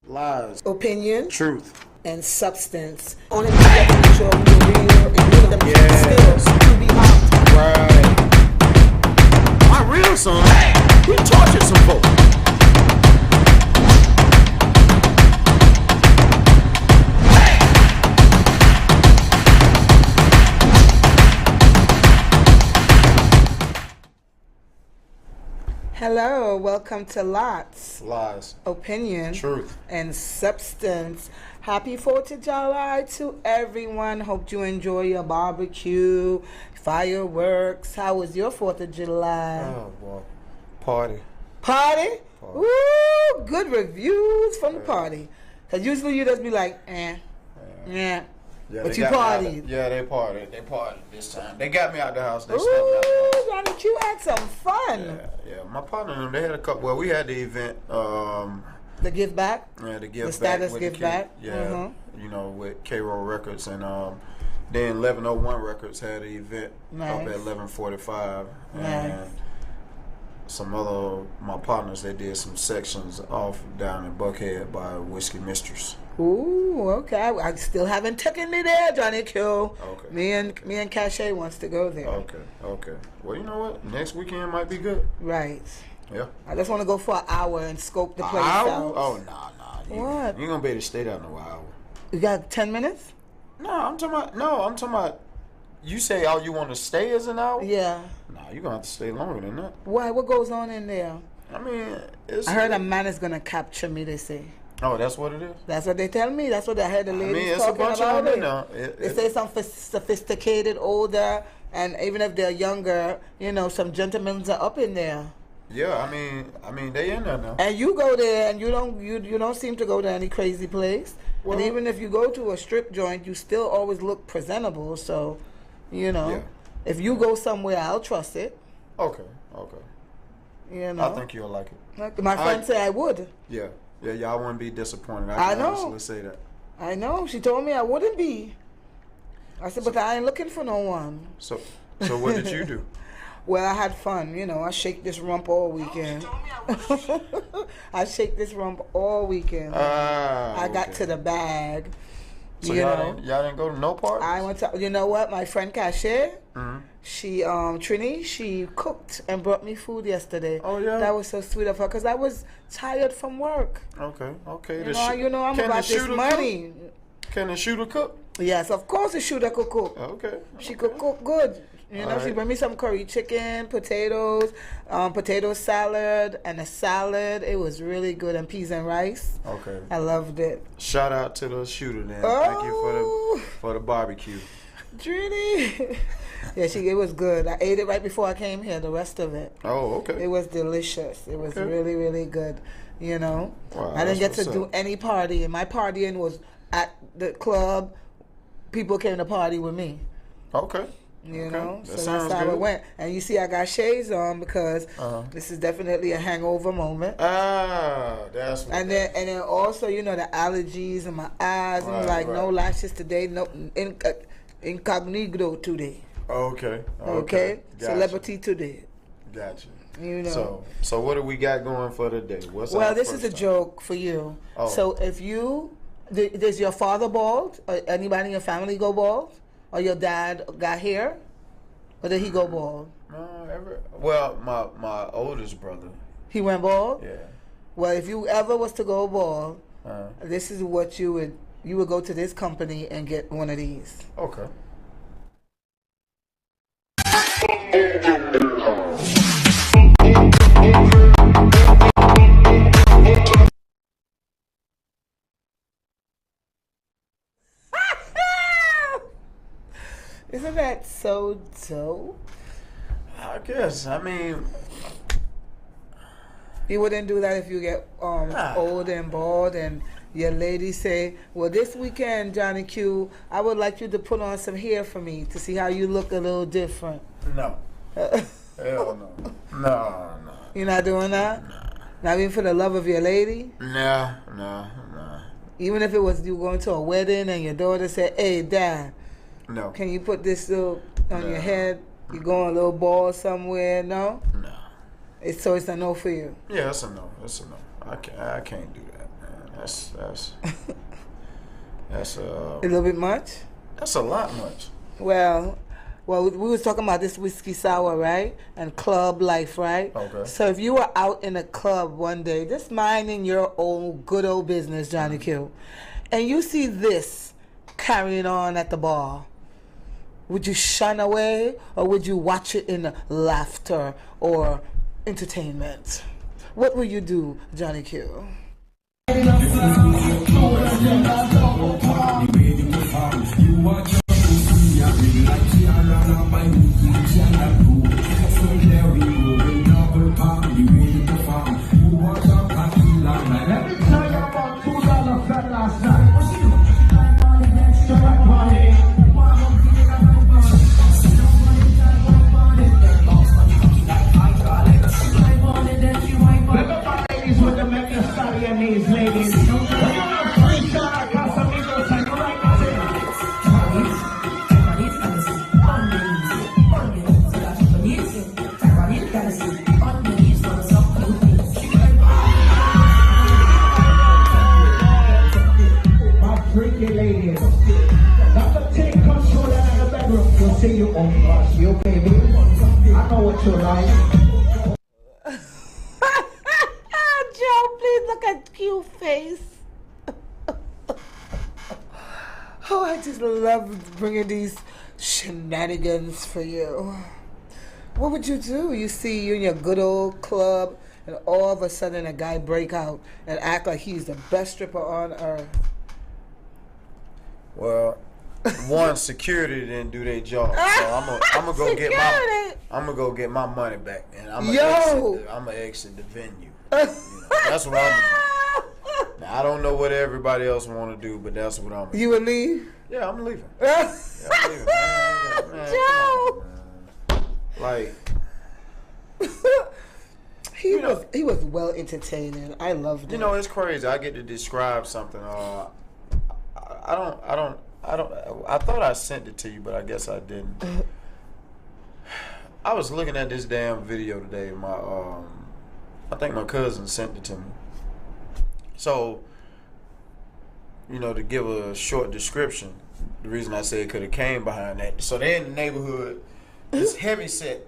Lies. Opinion. Truth. And substance. Only thing that can show you real and give them skills to be out. Right. My real son, he tortured some folks. Hello, welcome to Lots. Lies. Opinion. Truth. And substance. Happy 4th of July to everyone. Hope you enjoy your barbecue, fireworks. How was your 4th of July? Oh, boy. Party. Party? Ooh, good reviews from the party. Because usually you just be like, yeah. But you partied. Yeah, they partied. They partied this time. They got me out the house. They snuck me out the house. Johnny Q had some fun. Yeah. My partner and them, they had a couple. Well, we had the event. The give back? Yeah, the give the back. Status with give the back? Yeah, you know, with K-Roll Records. And then 1101 Records had an event up at 1145. Nice. And some other, my partners, they did some sections off down in Buckhead by Whiskey Mistress. Ooh, okay. I still haven't taken me there, Johnny Q. Okay. Me and Cache wants to go there. Okay. Well, you know what? Next weekend might be good. Right. Yeah. I just want to go for an hour and scope the place hour? out. Oh, nah. What? You ain't gonna be able to stay there no hour. You got 10 minutes? No, I'm talking about. You say all you want to stay is an hour? Yeah. Nah, you're gonna have to stay longer than that. Why? What goes on in there? I mean, I heard a man is gonna capture me, they say. Oh, that's what it is? That's what they tell me. That's what I heard the ladies it's talking a bunch about of them now. They say some sophisticated, older, and even if they're younger, some gentlemen are up in there. Yeah, I mean, they in there now. And you go there, and you don't seem to go to any crazy place. Well, and even if you go to a strip joint, you still always look presentable. So, if you go somewhere, I'll trust it. Okay. I think you'll like it. My friend said I would. Yeah, I wouldn't be disappointed. I can honestly say that. I know. She told me I wouldn't be. I said, but I ain't looking for no one. So what did you do? Well, I had fun. I shake this rump all weekend. I shake this rump all weekend. I got to the bag. So y'all didn't go to no parties? I went to. You know what? My friend Cache, she Trini, she cooked and brought me food yesterday. Oh yeah. That was so sweet of her because I was tired from work. Okay. I'm about this money. Can the shooter cook? Yes, of course the shooter could cook. Okay. She could cook good. She brought me some curry chicken, potatoes, potato salad, and a salad. It was really good, and peas and rice. Okay. I loved it. Shout out to the shooter then. Thank you for the barbecue. Trini. Yeah, it was good. I ate it right before I came here, the rest of it. Oh, okay. It was delicious. It was really, really good. Wow, I didn't get to do any partying. My partying was at the club. People came to party with me. Okay. So that's how it went. And you see I got shades on because this is definitely a hangover moment. That's what and then also, the allergies in my eyes. Right. No lashes today, no incognito today. Okay. Gotcha. Celebrity today. Gotcha. So what do we got going for today? This is a joke for you. Oh. So if does your father bald? Or anybody in your family go bald? Or your dad got hair? Or did he go bald? No, well, my oldest brother. He went bald? Yeah. Well, if you ever was to go bald, this is what you would go to this company and get one of these. Okay. Isn't that so dope? I guess. I mean, you wouldn't do that if you get old and bald and your lady say, well, this weekend, Johnny Q, I would like you to put on some hair for me to see how you look a little different. No. Hell no. No. You're not doing that? No. Not even for the love of your lady? No. Even if it was you going to a wedding and your daughter said, hey, Dad, no. Can you put this little on your head? You going a little bald somewhere? No? No. So it's a no for you? Yeah, it's a no. I can't do that, man. That's a little bit much. That's a lot much. Well, we was talking about this whiskey sour, right? And club life, right? Okay. So if you were out in a club one day, just minding your own good old business, Johnny Q, and you see this carrying on at the bar, would you shun away or would you watch it in laughter or entertainment? What will you do, Johnny Q? Oh, I just love bringing these shenanigans for you. What would you do? You see you in your good old club, and all of a sudden a guy break out and act like he's the best stripper on earth. Well, one, security didn't do their job, so I'm gonna go get my money back, and I'm gonna exit the venue. That's what I'm gonna do. Now, I don't know what everybody else want to do, but that's what I'm gonna do. You would leave? Yeah, I'm leaving. Yeah, I'm leaving. Man, Joe! On, man. Like, he was well entertaining. I loved it. You know, it's crazy. I get to describe something. I thought I sent it to you, but I guess I didn't. I was looking at this damn video today. I think my cousin sent it to me. So, you know, to give a short description, the reason I say it could have came behind that. So they're in the neighborhood. This heavy set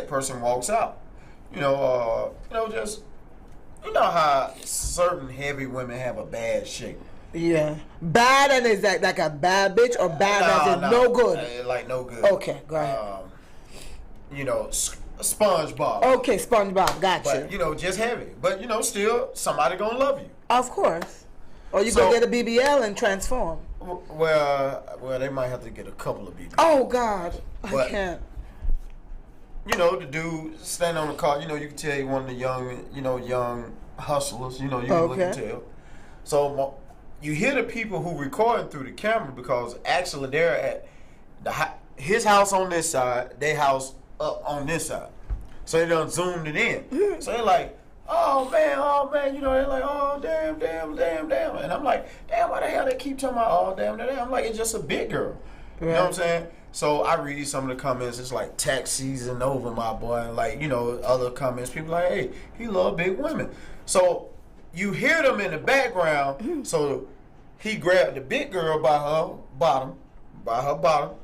person walks out. You know, just how certain heavy women have a bad shape. Yeah, bad, and is that like a bad bitch or bad as in no good? Like no good. Okay, go ahead. You know, SpongeBob. Okay, SpongeBob, gotcha. But, you know, just heavy. But, you know, still, somebody gonna love you. Of course. Or you go get a BBL and transform. Well, they might have to get a couple of BBLs. Oh, God. I can't. You know, the dude standing on the car, you know, you can tell he one of the young hustlers. You know, you can look and tell. So, you hear the people who recording through the camera because actually they're at his house on this side, their house up on this side. So they done zoomed it in. So they're like, oh man, you know, they're like, oh damn. And I'm like, damn, why the hell they keep talking about oh damn. I'm like, it's just a big girl. You know what I'm saying? So I read some of the comments, it's like tax season over, my boy, and like, you know, other comments, people like, hey, he love big women. So you hear them in the background, so he grabbed the big girl by her bottom,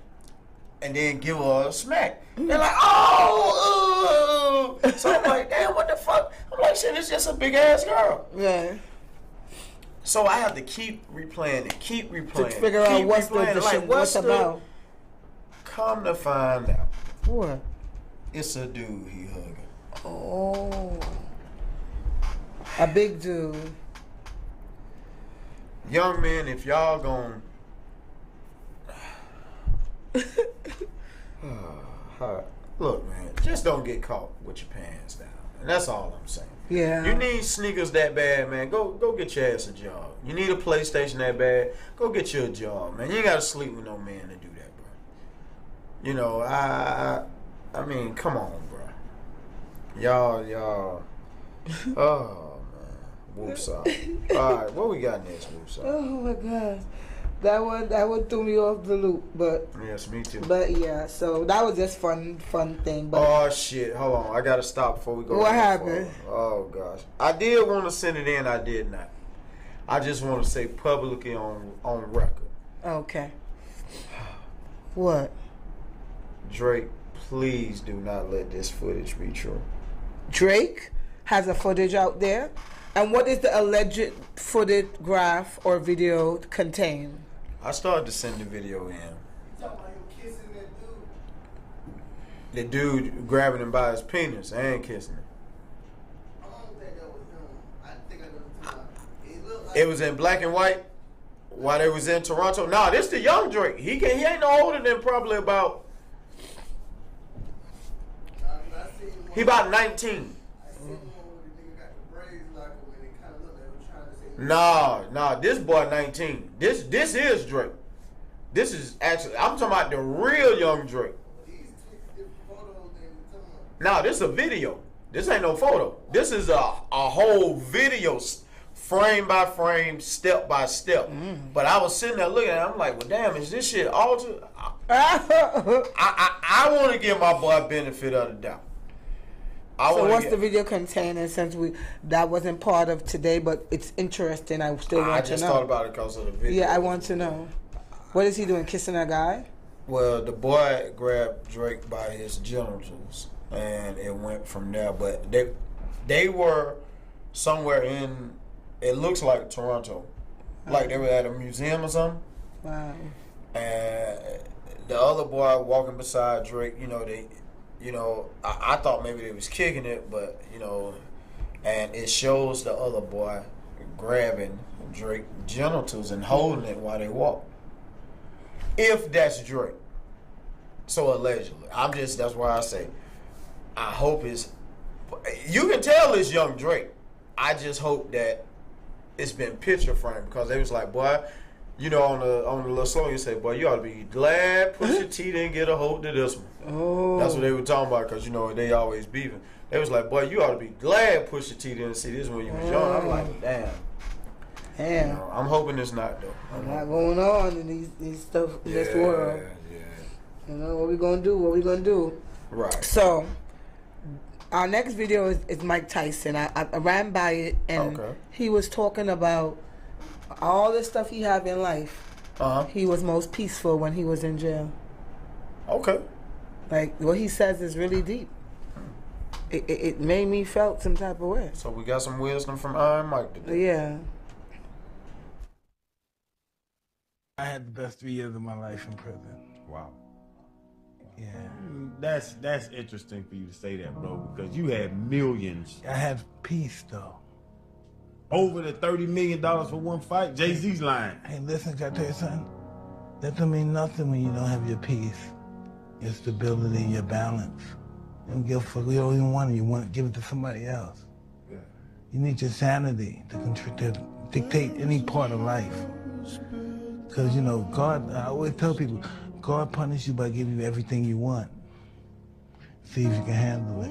and then give her a smack. They're like, oh, so I'm like, damn, what the fuck? I'm like, shit, it's just a big ass girl. Yeah. So I have to keep replaying it. To figure out what's what's about. Come to find out. What? It's a dude he hugging. Oh. A big dude. Young men, if y'all gon' look, man, just don't get caught with your pants down. And that's all I'm saying. Yeah. You need sneakers that bad, man. Go get your ass a job. You need a PlayStation that bad. Go get you a job, man. You ain't gotta sleep with no man to do that, bro. You know, I mean, come on, bro. Y'all. Oh man, woopsah. All right, what we got next, woopsah? Oh my gosh. That one threw me off the loop, but yes, me too. But yeah, so that was just fun thing. But oh shit, hold on, I gotta stop before we go. What happened? Oh gosh, I did want to send it in, I did not. I just want to say publicly on record. Okay. What? Drake, please do not let this footage be true. Drake has a footage out there? And what is the alleged photograph or video contain? I started to send the video in. The dude grabbing him by his penis and kissing him. I don't think that was him. I think I know what you're talking about. It looked like It was in black and white while they was in Toronto. Nah, this the young Drake. He ain't no older than probably about. He about 19. I seen one where the nigga got the braids like when it kind of looked like they were trying to say. Nah, this boy 19. This is Drake. This is actually, I'm talking about the real young Drake. These different photos and something. Nah, this is a video. This ain't no photo. This is a whole video, frame by frame, step by step. But I was sitting there looking at it, I'm like, well, damn, is this shit altered? I want to give my boy benefit of the doubt. So what's the video containing, since that wasn't part of today, but it's interesting, I still want to know. I just thought about it because of the video. Yeah, I want to know. What is he doing, kissing a guy? Well, the boy grabbed Drake by his genitals, and it went from there. But they were somewhere in, it looks like Toronto. Like they were at a museum or something. Wow. And the other boy walking beside Drake, I thought maybe they was kicking it, but, and it shows the other boy grabbing Drake's genitals and holding it while they walk. If that's Drake. So allegedly. That's why I say, I hope you can tell it's young Drake. I just hope that it's been picture framed, because they was like, boy, on the little song you say, boy, you ought to be glad Pusha T didn't get a hold of this one. Oh. That's what they were talking about, because, they always beefing. They was like, boy, you ought to be glad Pusha T didn't see this when you was young. I'm like, damn. Damn. I'm hoping it's not, though. A lot going on in these stuff in this world. Yeah. What we gonna do? Right. So, our next video is Mike Tyson. I ran by it, and he was talking about all the stuff he have in life. He was most peaceful when he was in jail. Okay. Like, what he says is really deep. It made me felt some type of way. So we got some wisdom from Iron Mike today. Yeah. I had the best 3 years of my life in prison. Wow. Yeah. That's interesting for you to say that, bro, because you had millions. I had peace, though. Over the $30 million for one fight? Jay-Z's lying. Hey, listen, can I tell you something? That don't mean nothing when you don't have your peace, your stability, your balance. You don't give a fuck. You don't even want it. You want to give it to somebody else. Yeah. You need your sanity to dictate any part of life. Because, God, I always tell people, God punishes you by giving you everything you want. See if you can handle it.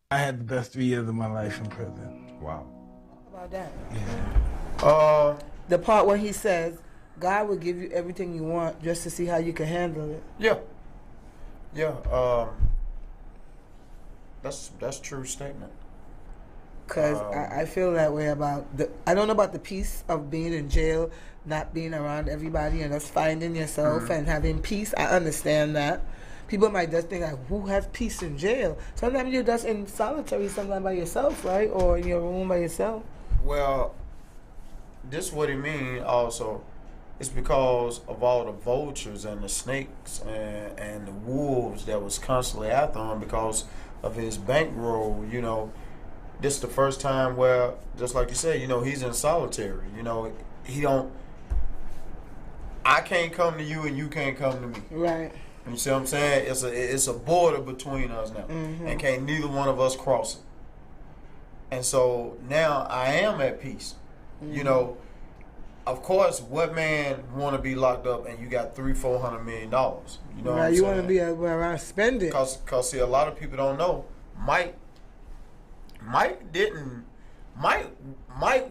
I had the best 3 years of my life in prison. Wow. How about that? Yeah. The part where he says, God will give you everything you want just to see how you can handle it. Yeah. Yeah. That's a true statement. Because I feel that way about I don't know about the peace of being in jail, not being around everybody, and us finding yourself and having peace. I understand that. People might just think, like, who has peace in jail? Sometimes you're just in solitary, sometimes by yourself, right? Or in your room by yourself. Well, this is what he mean also. It's because of all the vultures and the snakes and the wolves that was constantly after him because of his bankroll, This is the first time where, just like you said, he's in solitary. He don't. I can't come to you and you can't come to me. Right. You see what I'm saying? It's a border between us now, and can't neither one of us cross it. And so now I am at peace. Of course, what man want to be locked up and you got $300-400 million? You know, right? You want to be around spend it. Cause see, a lot of people don't know. Mike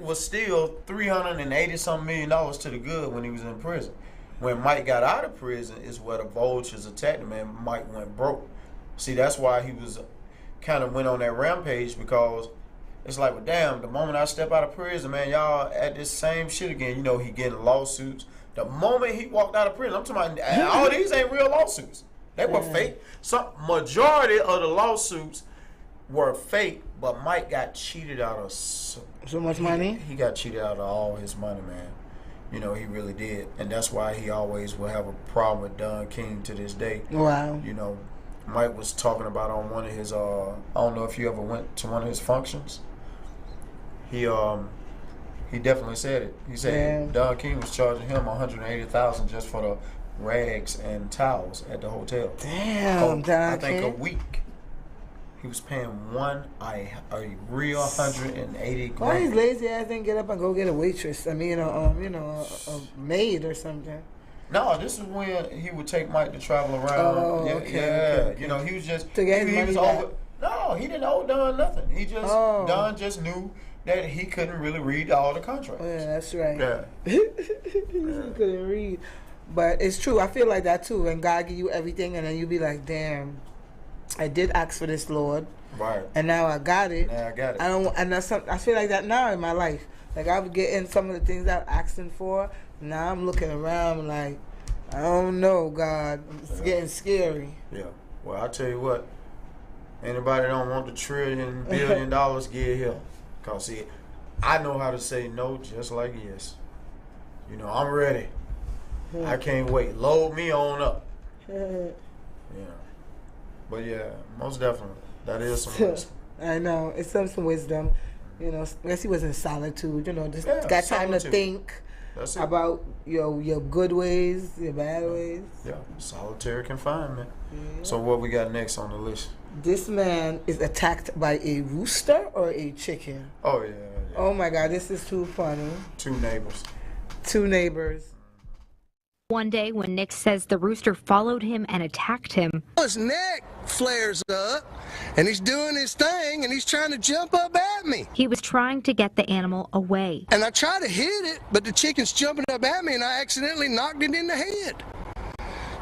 was still $380-something million to the good when he was in prison. When Mike got out of prison is where the vultures attacked him and Mike went broke. See, that's why he was kind of went on that rampage, because it's like, well, damn, the moment I step out of prison, man, y'all at this same shit again. You know, he getting lawsuits. The moment he walked out of prison, I'm talking about, all these ain't real lawsuits. They were fake. Some majority of the lawsuits were fake, but Mike got cheated out of so much money. He got cheated out of all his money, man. You know, he really did, and that's why he always will have a problem with Don King to this day. Wow. You know, Mike was talking about on one of his I don't know if you ever went to one of his functions. He definitely said it. He said Don King was charging him $180,000 just for the rags and towels at the hotel. Damn, Don I think King. a week. He was paying a real 180 Why his grand. lazy ass didn't get up and go get a waitress? I mean, a maid or something. No, this is when he would take Mike to travel around. Oh, yeah, okay, yeah. okay. You know, he was just To get his he was money over. No, he didn't owe Don nothing. He just Don just knew that he couldn't really read all the contracts. Oh, yeah, that's right. Yeah. He couldn't read. But it's true. I feel like that too. When God give you everything, and then you be like, "Damn, I did ask for this, Lord, Right. and now I got it." Now I got it. I don't. And that's I feel like that now in my life. Like I would get in some of the things I'm asking for. Now I'm looking around like, I don't know, God. It's getting scary. Yeah. Well, I tell you what. Anybody don't want the $1 billion, get here. Cause see, I know how to say no just like yes. You know, I'm ready. I can't wait. Load me on up. Yeah. But yeah, most definitely. That is some wisdom. I know. It's some wisdom. You know, unless he was in solitude, you know, just got time to solitude. think That's it. about your good ways, your bad ways. Yeah, solitary confinement. Yeah. So what we got next on the list? This man is attacked by a rooster or a chicken. Oh, yeah. Oh my God, this is too funny. Two neighbors. Two neighbors. One day when Nick says the rooster followed him and attacked him. His neck flares up and he's doing his thing and he's trying to jump up at me. He was trying to get the animal away. And I try to hit it, but the chicken's jumping up at me and I accidentally knocked it in the head.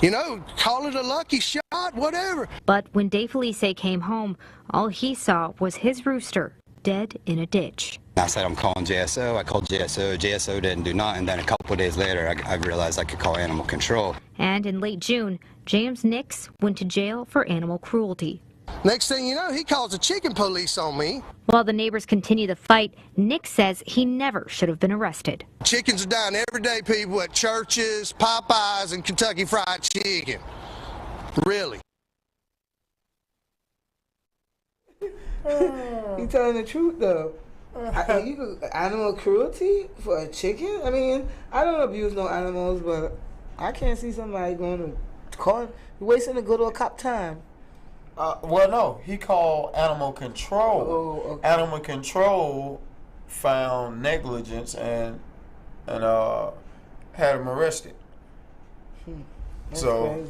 You know, call it a lucky shot, whatever. But when Dave Felice came home, all he saw was his rooster dead in a ditch. I said I'm calling JSO. I called JSO. JSO didn't do nothing. Then a couple of days later, I realized I could call animal control. And in late June, James Nix went to jail for animal cruelty. Next thing you know, he calls the chicken police on me. While the neighbors continue the fight, Nick says he never should have been arrested. Chickens are dying every day, people, at churches, Popeyes, and Kentucky Fried Chicken. Really. He telling the truth though. Animal cruelty for a chicken? I mean, I don't abuse no animals, but I can't see somebody going to call, wasting a good old cop time. Well, no, he called animal control. Oh, okay. Animal control found negligence and had him arrested. So,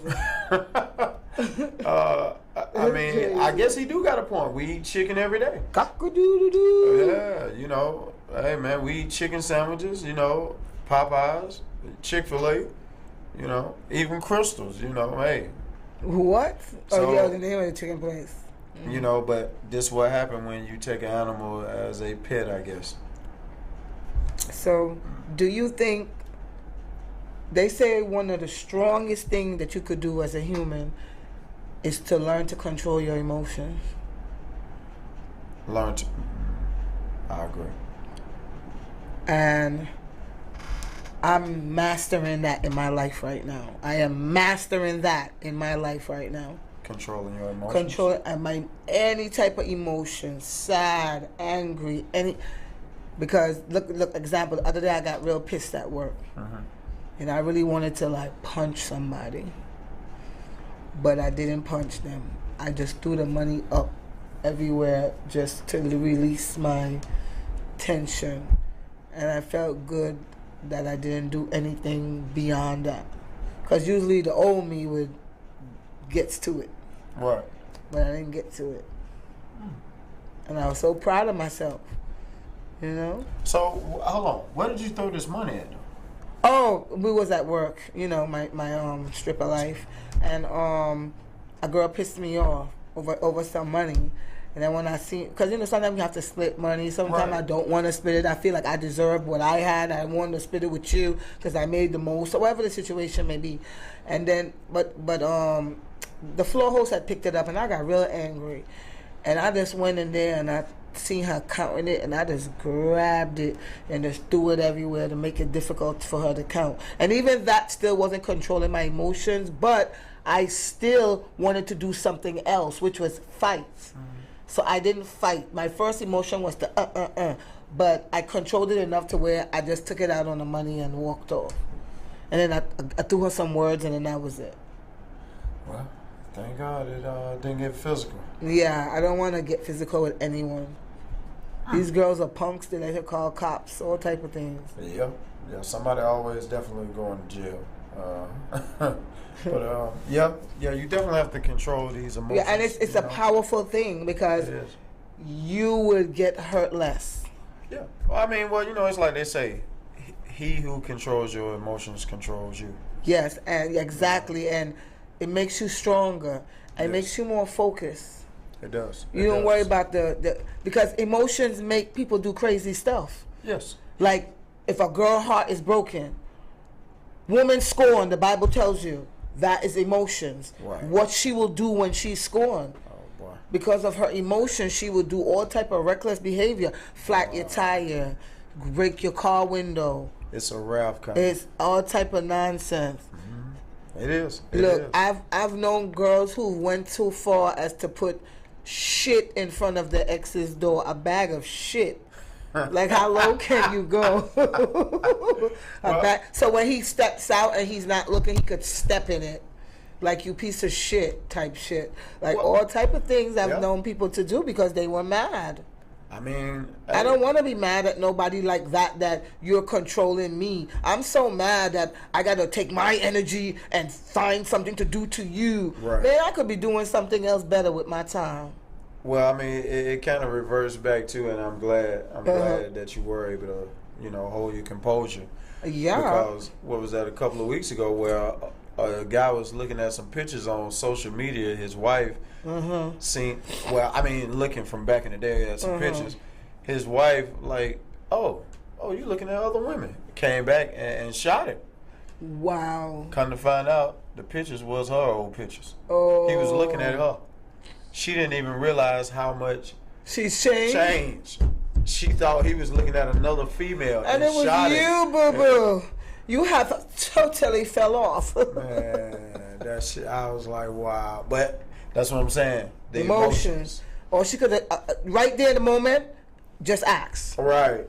I mean, I guess he do got a point. We eat chicken every day. Cock-a-doodle-doo. Yeah, you know, hey man, we eat chicken sandwiches. You know, Popeyes, Chick-fil-A. You know, even Crystals. You know, hey. What? So, oh yeah, the name of the chicken place. You know, but this is what happened when you take an animal as a pet, I guess. So, do you think they say one of the strongest things that you could do as a human is to learn to control your emotions? Learn to. I agree. And I'm mastering that in my life right now. I am mastering that in my life right now. Controlling your emotions. Control any type of emotion, sad, angry, because look, example, the other day I got real pissed at work. And I really wanted to like punch somebody. But I didn't punch them. I just threw the money up everywhere just to release my tension. And I felt good that I didn't do anything beyond that. Because usually the old me gets to it. Right. But I didn't get to it. And I was so proud of myself. You know? So, hold on. Where did you throw this money at? Oh, we was at work, you know, my stripper life. And a girl pissed me off over some money. And then when I see, because sometimes you have to split money. Sometimes I don't want to split it. I feel like I deserve what I had. I want to split it with you because I made the most, or whatever the situation may be. And then, but the floor host had picked it up, and I got real angry. And I just went in there and I seen her counting it, and I just grabbed it and just threw it everywhere to make it difficult for her to count. And even that still wasn't controlling my emotions, but I still wanted to do something else, which was fight. So I didn't fight. My first emotion was the but I controlled it enough to where I just took it out on the money and walked off. And then I threw her some words, and then that was it. Well, thank God it didn't get physical. Yeah, I don't want to get physical with anyone. These girls are punks. They like to call cops, all type of things. Yeah. Somebody always definitely going to jail. But yeah, you definitely have to control these emotions. Yeah, and it's a powerful thing because you would get hurt less. Yeah. Well, I mean, it's like they say, he who controls your emotions controls you. Yes, and exactly, and it makes you stronger. It makes you more focused. It does. You don't worry about the because emotions make people do crazy stuff. Yes. Like if a girl heart is broken, woman scorned, the Bible tells you that is emotions. Right. What she will do when she's scorned. Oh boy. Because of her emotions, she will do all type of reckless behavior. Flat your tire, break your car window. It's a wrath coming. It's all type of nonsense. Mm-hmm. It is. Look, I've known girls who went too far as to put shit in front of the ex's door, a bag of shit. Like, how low can you go? So when he steps out and he's not looking, he could step in it. Like, you piece of shit type shit. Like, all type of things I've known people to do because they were mad. I mean, I don't want to be mad at nobody like that you're controlling me. I'm so mad that I got to take my energy and find something to do to you. Right. Man, I could be doing something else better with my time. Well, I mean, it kind of reversed back to, and I'm glad that you were able to, hold your composure. Yeah. Because what was that a couple of weeks ago where a guy was looking at some pictures on social media, his wife seen, looking from back in the day at some pictures, his wife oh, you looking at other women, came back and shot him. Wow. Come to find out, the pictures was her old pictures. Oh. He was looking at her. She didn't even realize how much she's changed. She thought he was looking at another female and it was shot you, boo-boo. You have totally fell off. Man, that shit, I was like, wow. But that's what I'm saying. The emotions. Or she could have, right there in the moment, just ask. Right.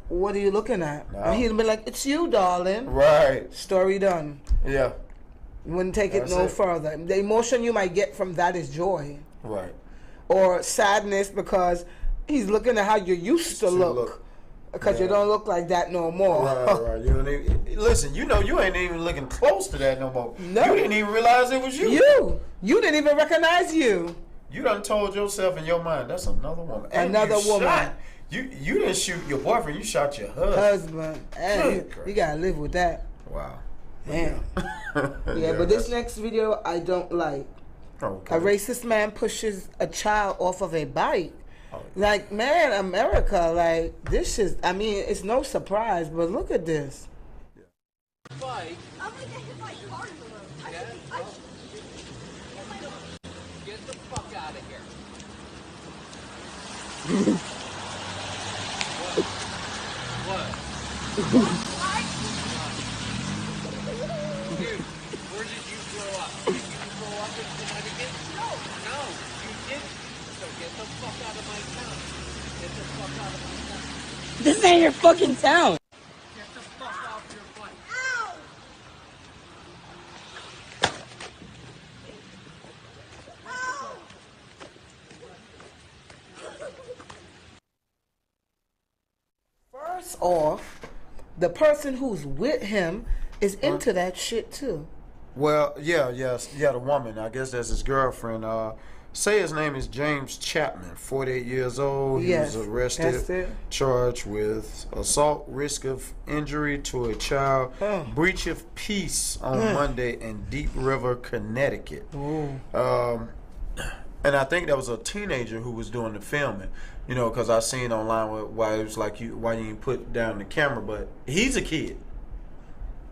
What are you looking at? No. And he'd be like, it's you, darling. Right. Story done. Yeah. You wouldn't take it no further. The emotion you might get from that is joy. Right. Or sadness because he's looking at how you used to look. Because you don't look like that no more. Right. You don't even, listen, you ain't even looking close to that no more. No. You didn't even realize it was you. You didn't even recognize you. You done told yourself in your mind, that's another woman. Another woman. You didn't shoot your boyfriend, you shot your husband. Hey, you gotta live with that. Wow. Man. But this next video I don't like. Okay. A racist man pushes a child off of a bike. Like, man, America, like, this is, I mean, it's no surprise, but look at this. Bike. I'm gonna get hit by a car in the road. Get the fuck out of here. What? Dude, where did you grow up? Did you grow up in Connecticut? No, you didn't. So get the fuck out of my town. Get the fuck out of my town. This ain't your fucking town. Get the fuck off your bike. Ow! First off, the person who's with him is into that shit too. Well, the woman. I guess that's his girlfriend. Say his name is James Chapman, 48 years old. He was arrested, charged with assault, risk of injury to a child, breach of peace on Monday in Deep River, Connecticut. And I think that was a teenager who was doing the filming, you know, because I seen online why it was like why you didn't put down the camera, but he's a kid.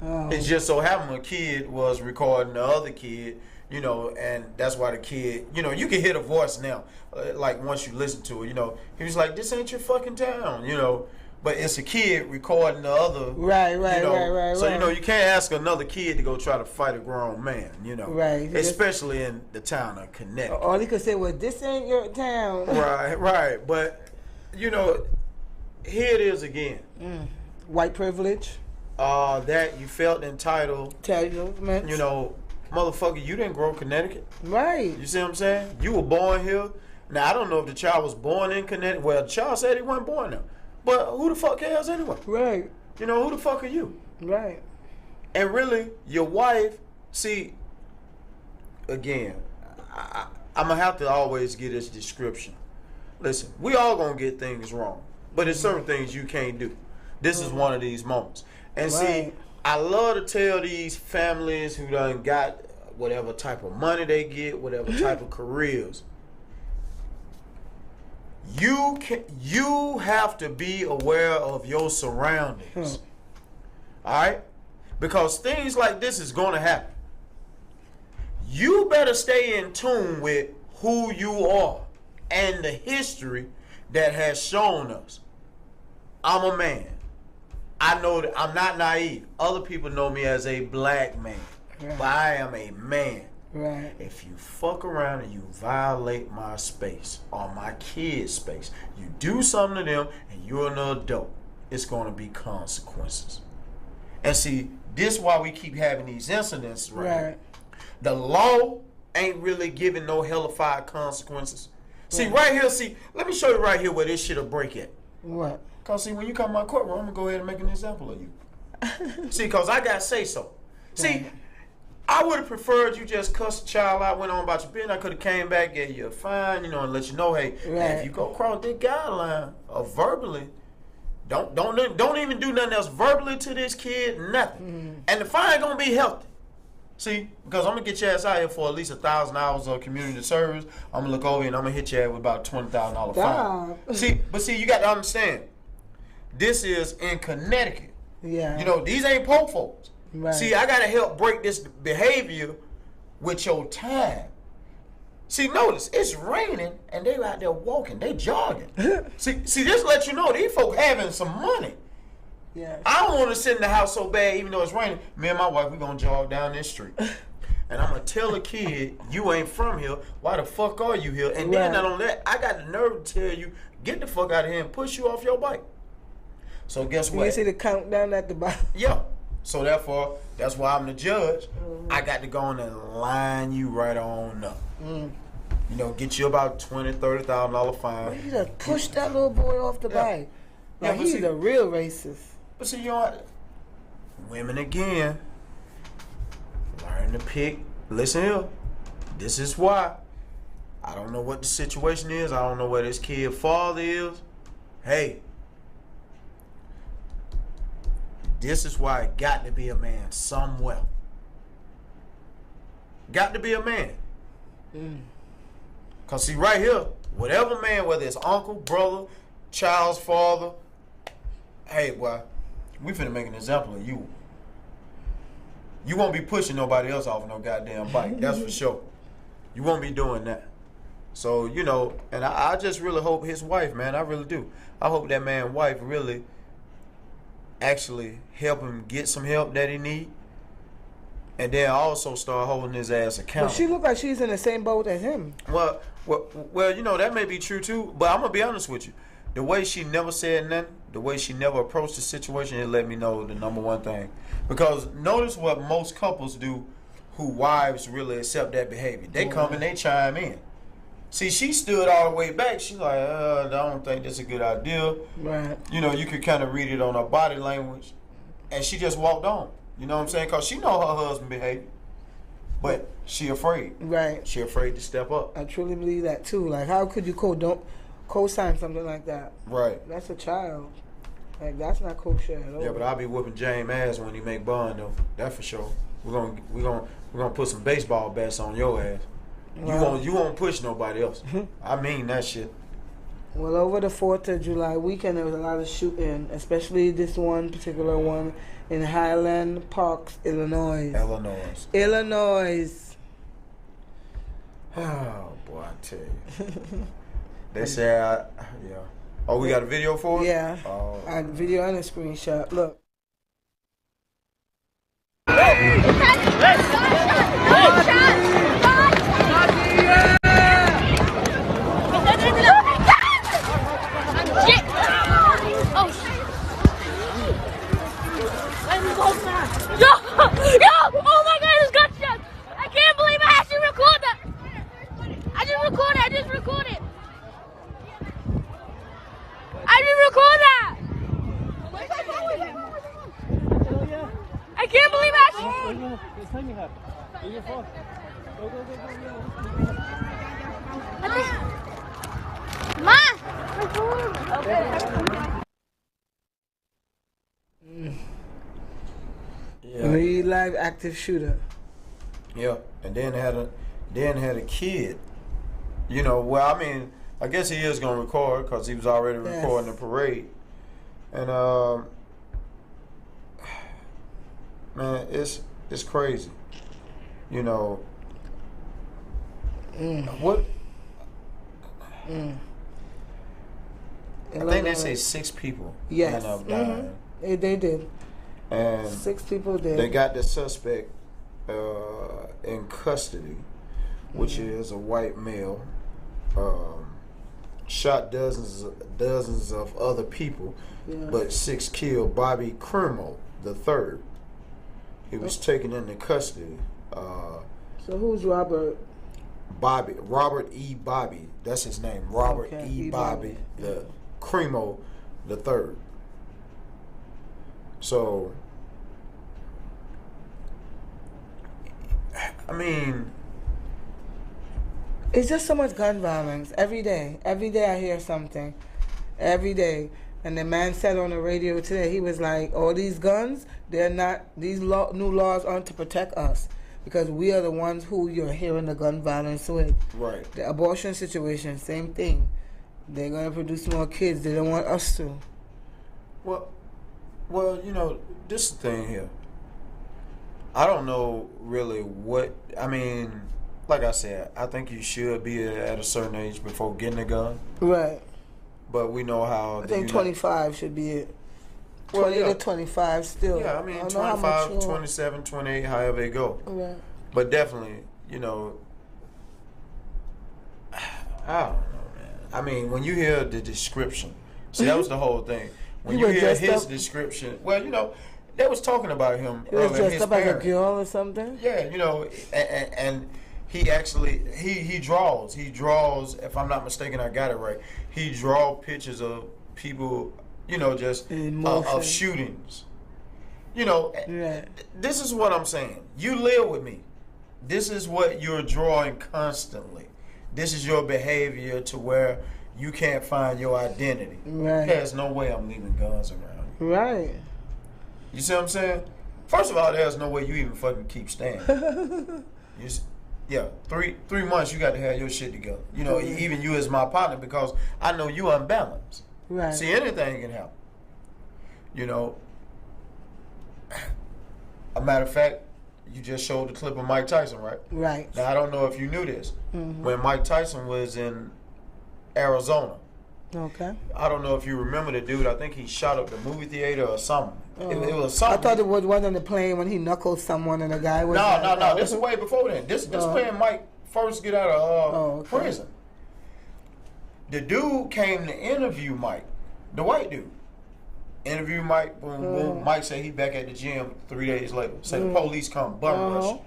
Oh. It's just so happened a kid was recording the other kid, you know, and that's why the kid, you know, you can hear the voice now, like once you listen to it, you know, he was like, "This ain't your fucking town," you know. But it's a kid recording the other. Right. So, you know, you can't ask another kid to go try to fight a grown man, you know. Right. Especially in the town of Connecticut. All he could say was, "This ain't your town." Right. But, you know, here it is again. White privilege. That you felt entitled. Entitlement. You know, motherfucker, you didn't grow up in Connecticut. Right. You see what I'm saying? You were born here. Now, I don't know if the child was born in Connecticut. Well, the child said he wasn't born there. But who the fuck cares anyway? Right. You know, who the fuck are you? Right. And really, your wife, see, again, I'm going to have to always get this description. Listen, we all going to get things wrong. But there's certain things you can't do. This is one of these moments. And see, I love to tell these families who done got whatever type of money they get, whatever type of careers, you have to be aware of your surroundings. All right? Because things like this is going to happen. You better stay in tune with who you are and the history that has shown us. I'm a man. I know that I'm not naive. Other people know me as a black man. Right. But I am a man. Right. If you fuck around and you violate my space or my kids' space, you do something to them and you're an adult, it's going to be consequences. And see, this is why we keep having these incidents, right? The law ain't really giving no hellified consequences. See, right here, let me show you right here where this shit'll break at. What? Because, see, when you come to my courtroom, I'm going to go ahead and make an example of you. See, because I got to say so. See, I would have preferred you just cuss the child out, went on about your business. I could have came back, gave you a fine, you know, and let you know, hey, if you go across this guideline or verbally, don't even do nothing else verbally to this kid, nothing. And the fine going to be healthy. See, because I'm going to get your ass out here for at least 1,000 hours of community service. I'm going to look over and I'm going to hit you with about a $20,000 fine. See, you got to understand, this is in Connecticut. Yeah. You know, these ain't poor folks. Right. See, I gotta help break this behavior with your time. See, notice it's raining and they out there walking, they jogging. see, this let you know these folk having some money. Yeah. I don't want to sit in the house so bad, even though it's raining. Me and my wife, we gonna jog down this street, and I'm gonna tell a kid, you ain't from here. Why the fuck are you here? And then not only that, I got the nerve to tell you, get the fuck out of here and push you off your bike. So guess what? You see the countdown at the bottom. Yeah. So therefore, that's why I'm the judge. I got to go on and line you right on up. You know, get you about $20,000-$30,000 fine. You just push that little boy off the bike. Now he's a real racist. But see, you know what? Women again, learn to pick. Listen here. This is why. I don't know what the situation is. I don't know where this kid's father is. Hey. This is why it got to be a man somewhere. Got to be a man. Because see, right here, whatever man, whether it's uncle, brother, child's father, hey, boy, we finna make an example of you. You won't be pushing nobody else off no goddamn bike. That's for sure. You won't be doing that. So, you know, and I just really hope his wife, man, I really do. I hope that man's wife really actually help him get some help that he need, and then also start holding his ass accountable. But she look like she's in the same boat as him. Well, you know, that may be true too, but I'm gonna be honest with you. The way she never said nothing, the way she never approached the situation, it let me know the number one thing. Because notice what most couples do who wives really accept that behavior. They come and they chime in. See, she stood all the way back. She's like, I don't think that's a good idea. Right. You know, you could kind of read it on her body language. And she just walked on. You know what I'm saying? Because she know her husband behavior. But she afraid. Right. She afraid to step up. I truly believe that, too. Like, how could you co-sign something like that? Right. That's a child. Like, that's not kosher at all. Yeah, but I'll be whooping James' ass when he make bond, though. That for sure. We're gonna put some baseball bats on your ass. Wow. You won't push nobody else. I mean that shit. Well, over the 4th of July weekend, there was a lot of shooting, especially this one particular one in Highland Park, Illinois. Illinois. Oh, boy, I tell you. They say, yeah. Oh, we got a video for it? Yeah. Oh. A video and a screenshot. Look. Yo! Oh my god, it's gunshots! I can't believe I actually recorded that! I just recorded it! I didn't record that! I can't believe I Real live active shooter. Yeah, and then had a kid. You know, well, I mean, I guess he is gonna record because he was already recording the parade. And man, it's crazy. You know, what? I think they say 6 people ended up dying. They did. And 6 people did. They got the suspect in custody, which is a white male. Shot dozens of other people, but 6 killed Bobby Crimo III. He was taken into custody. So who's Robert? Robert E. Bobby. That's his name. Robert E. Bobby, the Crimo III. So, I mean, it's just so much gun violence every day. Every day I hear something. Every day. And the man said on the radio today, he was like, all these guns, they're not, these new laws aren't to protect us because we are the ones who you're hearing the gun violence with. Right. The abortion situation, same thing. They're going to produce more kids. They don't want us to. Well, you know, this is the thing here. I don't know really what, I mean, like I said, I think you should be at a certain age before getting a gun. Right. But we know how... I think 25 should be it. 20 to 25 still. Yeah, I mean, 25, 27, 28, however it go. Right. But definitely, you know, I don't know, man. I mean, when you hear the description, see, that was the whole thing. When you hear his description, well, you know, they was talking about him He was dressed his up like a girl or something? Yeah, you know, and he actually, he draws, if I'm not mistaken, I got it right. He draw pictures of people, you know, just of shootings. You know, this is what I'm saying. You live with me. This is what you're drawing constantly. This is your behavior to where you can't find your identity. Right. There's no way I'm leaving guns around you. Right. You see what I'm saying? First of all, there's no way you even fucking keep staying. Yeah, 3 months you got to have your shit together. You know, even you as my partner, because I know you unbalanced. Right. See, anything can happen. You know, a matter of fact, you just showed the clip of Mike Tyson, right? Right. Now, I don't know if you knew this. When Mike Tyson was in Arizona. Okay. I don't know if you remember the dude. I think he shot up the movie theater or something. It was something. I thought it was one on the plane when he knuckled someone and the guy was... No. This is way before then. This when Mike first get out of prison. The dude came to interview Mike, the white dude. Interview Mike, boom, boom. Mike said he back at the gym 3 days later. Say the police come, bum rush.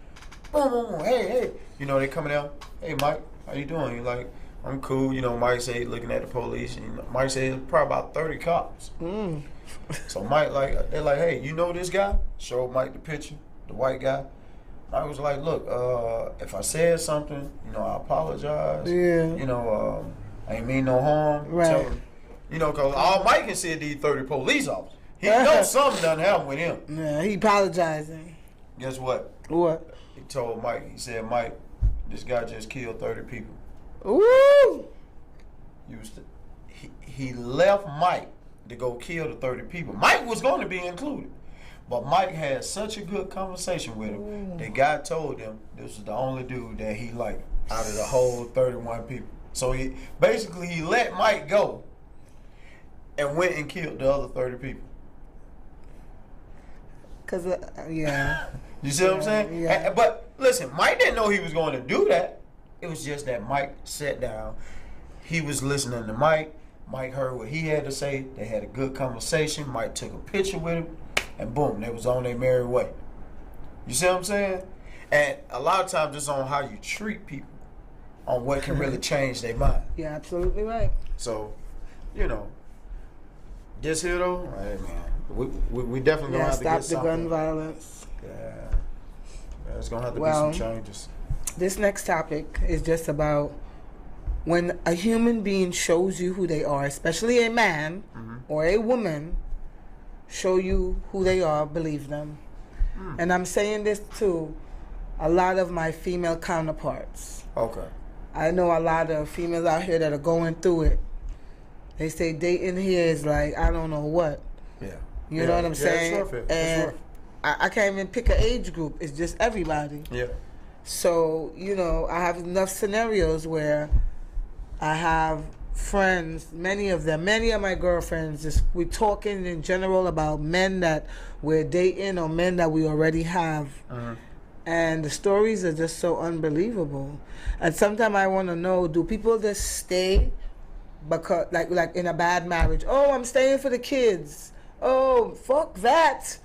Boom, boom, boom. Hey. You know, they coming out. Hey, Mike, how you doing? He like, I'm cool. You know, Mike said looking at the police. And Mike said probably about 30 cops. So Mike, like, they're like, hey, you know this guy? Showed Mike the picture, the white guy. Mike was like, look, if I said something, you know, I apologize. Yeah. You know, I ain't mean no harm. Right. Tell him, you know, because all Mike can see is these 30 police officers. He knows something done happened with him. Yeah, he apologizing. Guess what? What? He told Mike, he said, Mike, this guy just killed 30 people. Ooh! He left Mike to go kill the 30 people. Mike was going to be included. But Mike had such a good conversation with him that God told him this was the only dude that he liked out of the whole 31 people. So he let Mike go and went and killed the other 30 people. Cause yeah. You see what I'm saying? Yeah. But listen, Mike didn't know he was going to do that. It was just that Mike sat down. He was listening to Mike. Mike heard what he had to say. They had a good conversation. Mike took a picture with him. And boom, they was on their merry way. You see what I'm saying? And a lot of times it's on how you treat people, on what can really change their mind. You're absolutely right. So, this here though, hey man, we definitely gonna have to get something. Stop the gun violence. Yeah, it's gonna have to be some changes. This next topic is just about when a human being shows you who they are, especially a man or a woman. Show you who they are, believe them. And I'm saying this to a lot of my female counterparts. Okay. I know a lot of females out here that are going through it. They say dating here is like, I don't know what. Yeah. You know what I'm saying? It's rough. And I can't even pick an age group. It's just everybody. Yeah. So, I have enough scenarios where I have friends, many of my girlfriends, we're talking in general about men that we're dating or men that we already have. And the stories are just so unbelievable. And sometimes I want to know, do people just stay because like in a bad marriage? Oh, I'm staying for the kids. Oh, fuck that.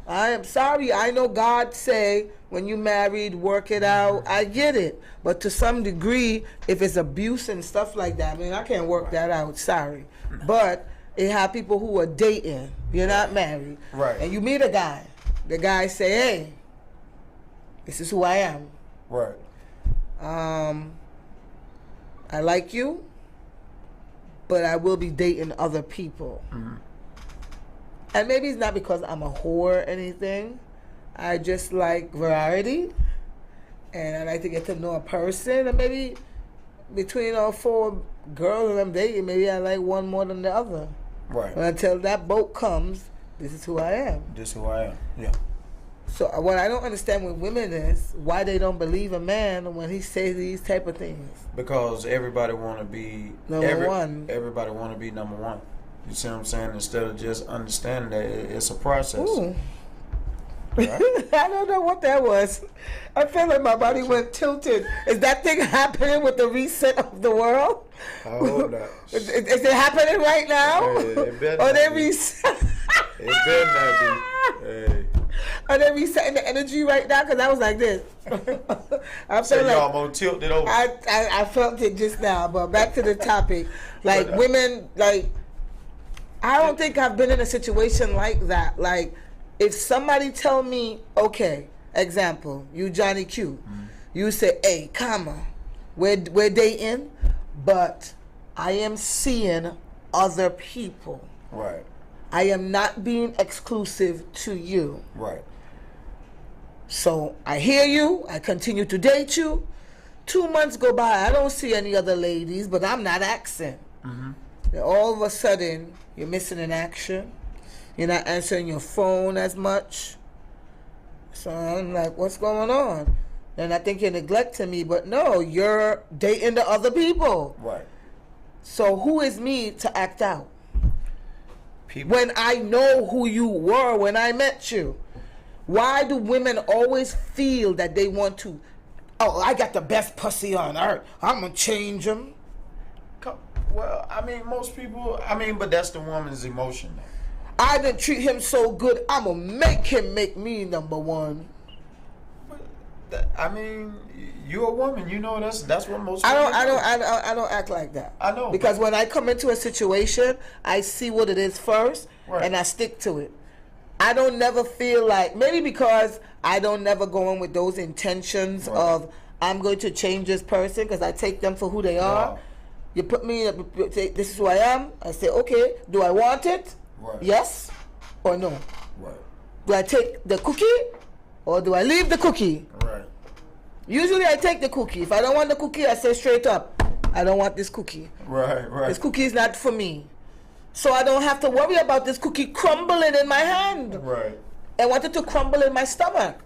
I am sorry. I know God say when you married, work it out. I get it. But to some degree, if it's abuse and stuff like that, I can't work that out. Sorry. But it have people who are dating. You're not married. Right. And you meet a guy. The guy say, hey, this is who I am. Right. I like you, but I will be dating other people. And maybe it's not because I'm a whore or anything. I just like variety. And I like to get to know a person. And maybe between all 4 girls that I'm dating, maybe I like one more than the other. Right. But until that boat comes, this is who I am. This is who I am. Yeah. So what I don't understand with women is why they don't believe a man when he says these type of things. Because everybody want to be number one. Everybody want to be number one. You see what I'm saying? Instead of just understanding that it's a process. Ooh. Right? I don't know what that was. I feel like my body went tilted. Is that thing happening with the reset of the world? I hope not. Is it happening right now? It better Or they not be. reset? It better not be. Hey. Are they resetting the energy right now? Because I was like this. I So feel you like almost tilted over. I felt it just now. But back to the topic. Like women, like I don't think I've been in a situation like that. Like if somebody tell me, okay, example, you Johnny Q, you say, hey, we're dating, but I am seeing other people. Right. I am not being exclusive to you. Right. So I hear you. I continue to date you. 2 months go by. I don't see any other ladies, but I'm not asking. Then all of a sudden, you're missing in action. You're not answering your phone as much. So I'm like, what's going on? And I think you're neglecting me, but no, you're dating the other people. Right. So who is me to act out? When I know who you were when I met you. Why do women always feel that they want to, oh, I got the best pussy on earth, I'm going to change them? Well, I mean, most people, but that's the woman's emotion. I didn't treat him so good, I'm going to make him make me number one. I mean, you're a woman, you know, that's what most I women don't act like that. I know. Because when I come into a situation, I see what it is first, Right. and I stick to it. I don't never feel like, maybe because I don't never go in with those intentions Right. of, I'm going to change this person, because I take them for who they are. Wow. You put me in, say, this is who I am. I say, okay, do I want it? Right. Yes or no? Right. Do I take the cookie or do I leave the cookie? Right. Usually I take the cookie. If I don't want the cookie, I say straight up, I don't want this cookie. Right. This cookie is not for me. So I don't have to worry about this cookie crumbling in my hand. Right. I want it to crumble in my stomach.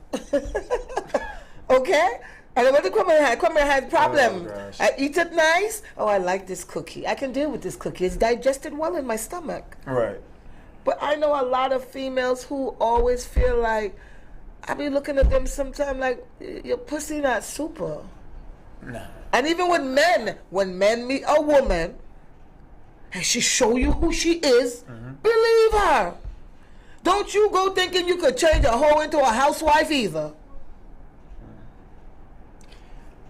Okay? I don't want to crumble in my hand. Crumble in my hand, problem. Oh, I eat it nice. Oh, I like this cookie. I can deal with this cookie. It's digested well in my stomach. Right. But I know a lot of females who always feel like, I be looking at them sometimes like, your pussy not super. No. And even with men, when men meet a woman, and she show you who she is, believe her. Don't you go thinking you could change a hoe into a housewife either.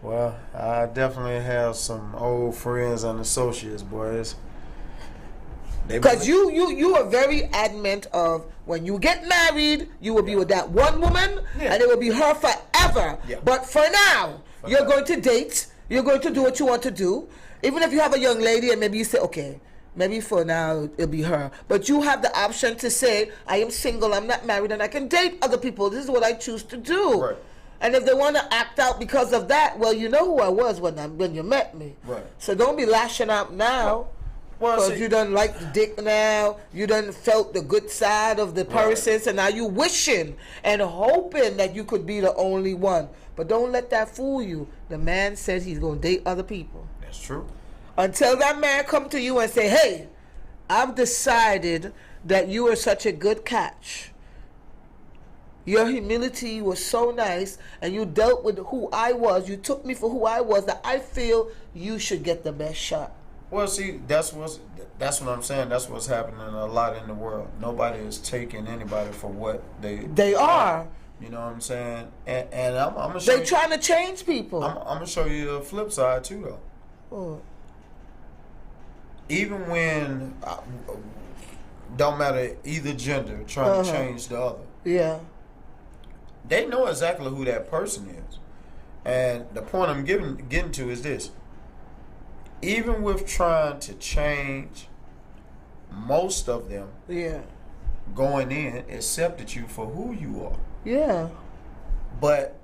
Well, I definitely have some old friends and associates, boys. Because you are very adamant of when you get married, you will be with that one woman, and it will be her forever. Yeah. But for now, you're going to date. You're going to do what you want to do. Even if you have a young lady and maybe you say, okay, maybe for now it'll be her. But you have the option to say, I am single, I'm not married, and I can date other people. This is what I choose to do. Right. And if they want to act out because of that, well, you know who I was when you met me. Right. So don't be lashing out now. Because you done like the dick now, you done felt the good side of the person, so now you wishing and hoping that you could be the only one. But don't let that fool you. The man says he's going to date other people. That's true. Until that man come to you and say, hey, I've decided that you are such a good catch. Your humility was so nice, and you dealt with who I was. You took me for who I was, that I feel you should get the best shot. Well, see, that's what I'm saying. That's what's happening a lot in the world. Nobody is taking anybody for what they are. You know what I'm saying? And I'm gonna show they trying to change people. I'm gonna show you the flip side too, though. Oh. Even when don't matter either gender trying to change the other. Yeah. They know exactly who that person is, and the point I'm getting to is this. Even with trying to change, most of them going in accepted you for who you are. Yeah. But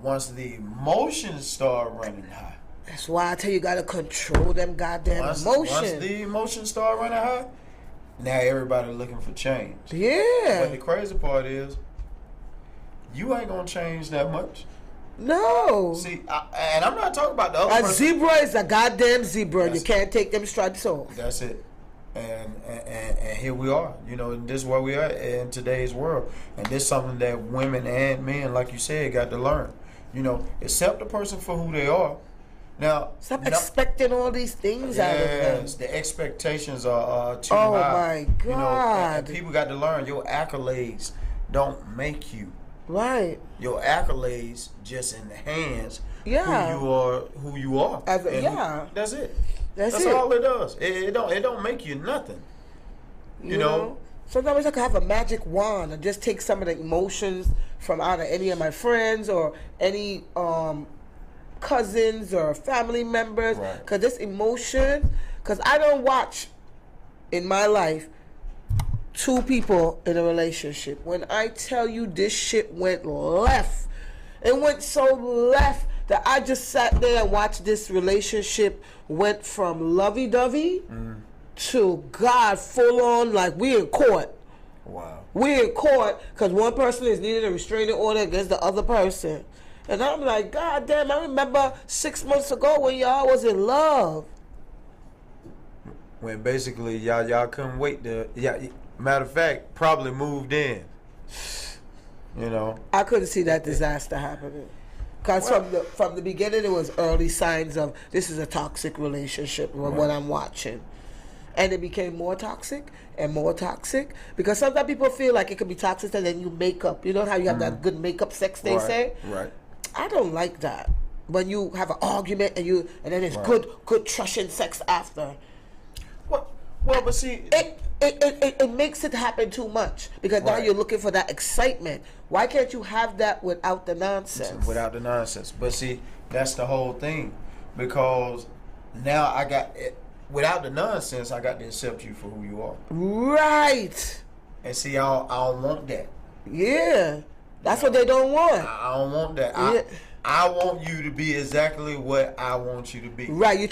once the emotions start running high. That's why I tell you gotta control them goddamn emotions. Once the emotions start running high, now everybody looking for change. Yeah. But the crazy part is, you ain't gonna change that much. No. See, and I'm not talking about the other person. A zebra is a goddamn zebra. You can't take them stripes off. That's it. And here we are. You know, and this is where we are in today's world. And this is something that women and men, like you said, got to learn. You know, accept the person for who they are. Now, stop expecting all these things out of them. Yes, the expectations are too high. Oh my God. You know, and people got to learn your accolades don't make you. Right. Your accolades just enhance who you are. That's it. That's all it does. It don't make you nothing. You know? Sometimes I could have a magic wand and just take some of the emotions from either any of my friends or any cousins or family members. Because this emotion, because I don't watch in my life 2 people in a relationship. When I tell you this shit went left, it went so left that I just sat there and watched this relationship went from lovey-dovey to God full on, like we in court. Wow. We in court because one person is needing a restraining order against the other person. And I'm like, God damn, I remember 6 months ago when y'all was in love. When basically y'all couldn't wait to... Matter of fact, probably moved in. You know, I couldn't see that disaster happening. Because from the beginning, it was early signs of this is a toxic relationship. What I'm watching, and it became more toxic and more toxic. Because sometimes people feel like it could be toxic, and then you make up. You know how you have that good makeup sex? They say. Right. I don't like that. When you have an argument and then it's good trashing sex after. Well, but see. It makes it happen too much because now you're looking for that excitement. Why can't you have that without the nonsense? Without the nonsense. But see, that's the whole thing. Because now I got it. Without the nonsense, I got to accept you for who you are. Right. And see, I don't want that. Yeah. That's what they don't want. I don't want that. I want you to be exactly what I want you to be. Right, they're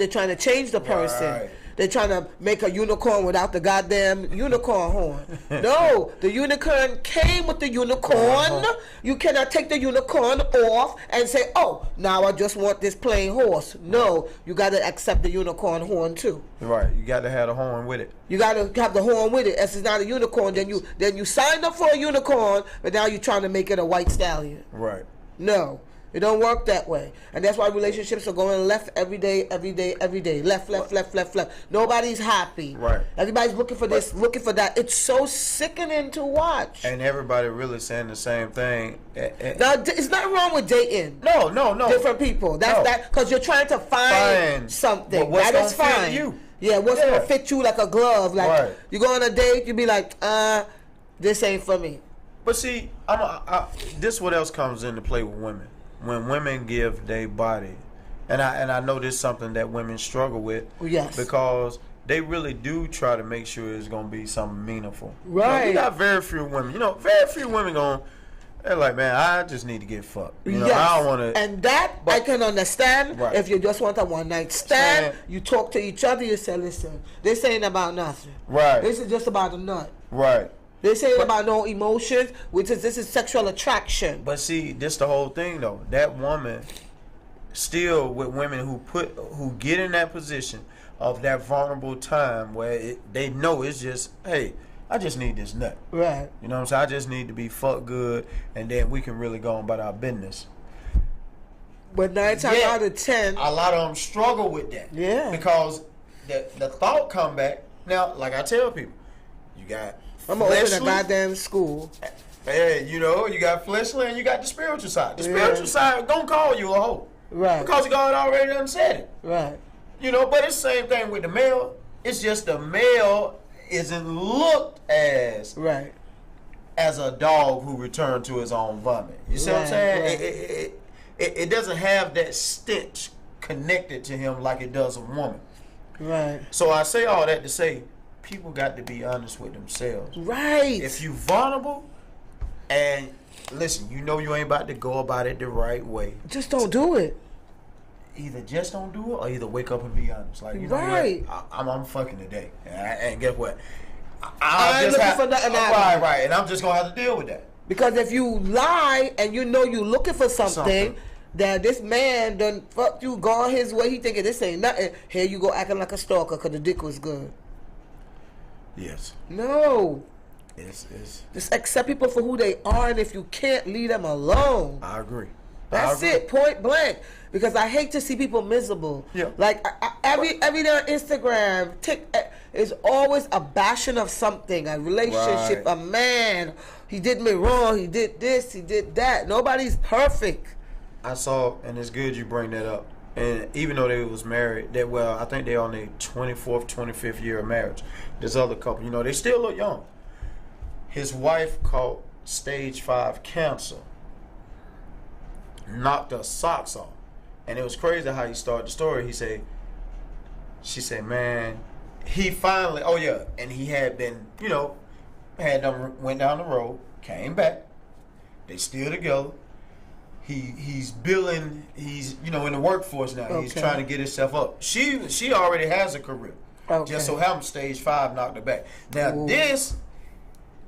trying to change the person. Right. They're trying to make a unicorn without the goddamn unicorn horn. No, the unicorn came with the unicorn. You cannot take the unicorn off and say, oh, now I just want this plain horse. No, you got to accept the unicorn horn too. Right, you got to have the horn with it. You got to have the horn with it. If it's not a unicorn, then you signed up for a unicorn, but now you're trying to make it a white stallion. Right. No. It don't work that way. And that's why relationships are going left every day. Left. Nobody's happy. Right. Everybody's looking for this, looking for that. It's so sickening to watch. And everybody really saying the same thing. Now, it's nothing wrong with dating. No. Different people. That's that, because you're trying to find something. What's that is gonna fine. fit you? Yeah, what's going to fit you like a glove. Like, you go on a date, you be like, this ain't for me. But see, this what else comes into play with women. When women give their body, and I know this is something that women struggle with. Yes. Because they really do try to make sure it's going to be something meaningful. Right. You got very few women. Very few women they're like, man, I just need to get fucked. I don't want to. And that I can understand. Right. If you just want a one night stand, you talk to each other, you say, listen, this ain't about nothing. Right. This is just about a nut. Right. This ain't about no emotions, this is sexual attraction. But see, this the whole thing though. That woman, still with women who get in that position of that vulnerable time where they know it's just, hey, I just need this nut. Right. You know what I'm saying? I just need to be fucked good, and then we can really go on about our business. But 9 times out of 10, a lot of them struggle with that. Yeah. Because the thought come back. Now, like I tell people, you got I'm going to open a goddamn school. Hey, you got fleshly and you got the spiritual side. The spiritual side gonna call you a hoe. Right. Because God already done said it. Right. But it's the same thing with the male. It's just the male isn't looked as a dog who returned to his own vomit. You see what I'm saying? Right. It doesn't have that stench connected to him like it does a woman. Right. So I say all that to say, people got to be honest with themselves. Right. If you vulnerable, and listen, you ain't about to go about it the right way. Just don't do it. Either just don't do it, or either wake up and be honest. Like, know what? I'm fucking today, and guess what? I ain't looking for nothing out of it. Right, and I'm just gonna have to deal with that. Because if you lie and you looking for something that this man done fucked you, gone his way, he thinking this ain't nothing. Here you go acting like a stalker because the dick was good. Yes. No. It's just accept people for who they are, and if you can't, leave them alone. I agree. That's it, point blank. Because I hate to see people miserable. Yeah. Like every day on Instagram, is always a bashing of something, a relationship, a man. He did me wrong. He did this. He did that. Nobody's perfect. I saw, and it's good you bring that up. And even though they was married, I think they're on their 24th, 25th year of marriage. This other couple, they still look young. His wife caught stage 5 cancer. Knocked her socks off. And it was crazy how he started the story. She said, man, he finally, and he had been, went down the road, came back. They still together. He's building, he's in the workforce now. Okay. He's trying to get himself up. She already has a career. Okay. Just so happens stage 5 knocked her back. Now this,